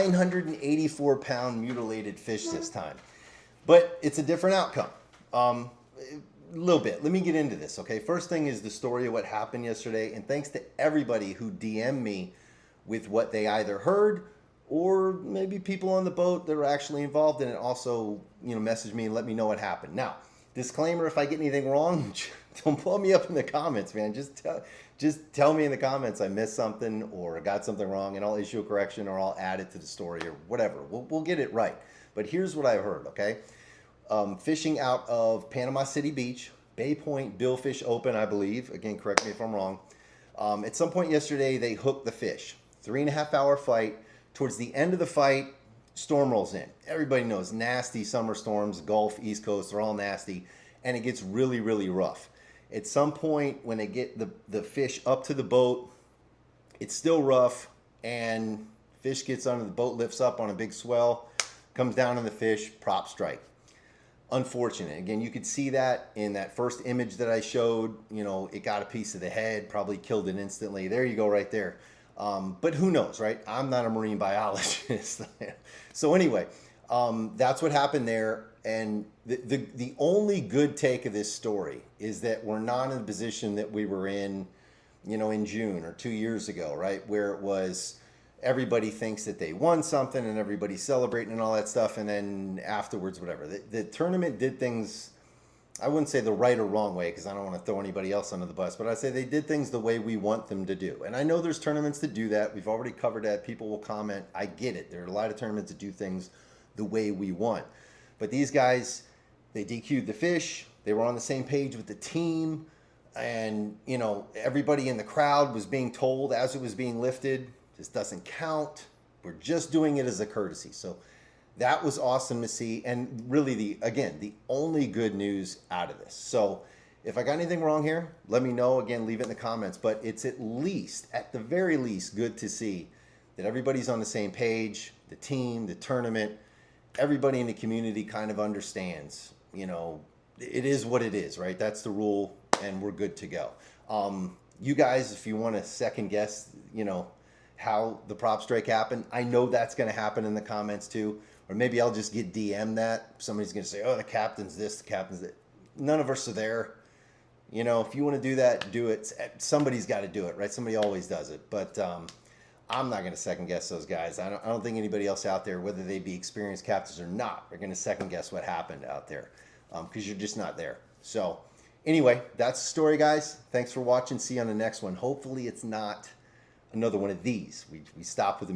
984-pound mutilated fish this time. But it's a different outcome. A little bit. Let me get into this, okay? First thing is the story of what happened yesterday, and thanks to everybody who DM'd me with what they either heard or maybe people on the boat that are actually involved in it also, message me and let me know what happened. Now, disclaimer, if I get anything wrong, don't blow me up in the comments, man. Just tell me in the comments I missed something or got something wrong, and I'll issue a correction or I'll add it to the story or whatever. We'll get it right. But here's what I've heard, okay? Fishing out of Panama City Beach, Bay Point Billfish Open, I believe. Again, correct me if I'm wrong. At some point yesterday, they hooked the fish. 3.5-hour fight. Towards the end of the fight, storm rolls in. Everybody knows nasty summer storms, Gulf, East Coast, they're all nasty. And it gets really, really rough. At some point, when they get the fish up to the boat, it's still rough. And fish gets under the boat, lifts up on a big swell, comes down on the fish, prop strike. Unfortunate. Again, you could see that in that first image that I showed. It got a piece of the head, probably killed it instantly. There you go right there. But who knows, right? I'm not a marine biologist. So anyway, that's what happened there. And the only good take of this story is that we're not in the position that we were in, in June or 2 years ago, right? Where it was everybody thinks that they won something and everybody's celebrating and all that stuff. And then afterwards, whatever. The tournament did things, I wouldn't say the right or wrong way because I don't want to throw anybody else under the bus, but I'd say they did things the way we want them to do. And I know there's tournaments that do that. We've already covered that. People will comment. I get it. There are a lot of tournaments that do things the way we want. But these guys, they DQ'd the fish. They were on the same page with the team. And, everybody in the crowd was being told as it was being lifted, this doesn't count. We're just doing it as a courtesy. So that was awesome to see, and really the only good news out of this. So if I got anything wrong here, let me know. Again, leave it in the comments, but it's at the very least, good to see that everybody's on the same page, the team, the tournament, everybody in the community kind of understands, it is what it is, right? That's the rule, and we're good to go. You guys, if you want to second guess, how the prop strike happened, I know that's going to happen in the comments too. Or maybe I'll just get DM'd that. Somebody's going to say, oh, the captain's this, the captain's that. None of us are there. If you want to do that, do it. Somebody's got to do it, right? Somebody always does it. But I'm not going to second guess those guys. I don't think anybody else out there, whether they be experienced captains or not, are going to second guess what happened out there because you're just not there. So anyway, that's the story, guys. Thanks for watching. See you on the next one. Hopefully it's not another one of these. We stop with the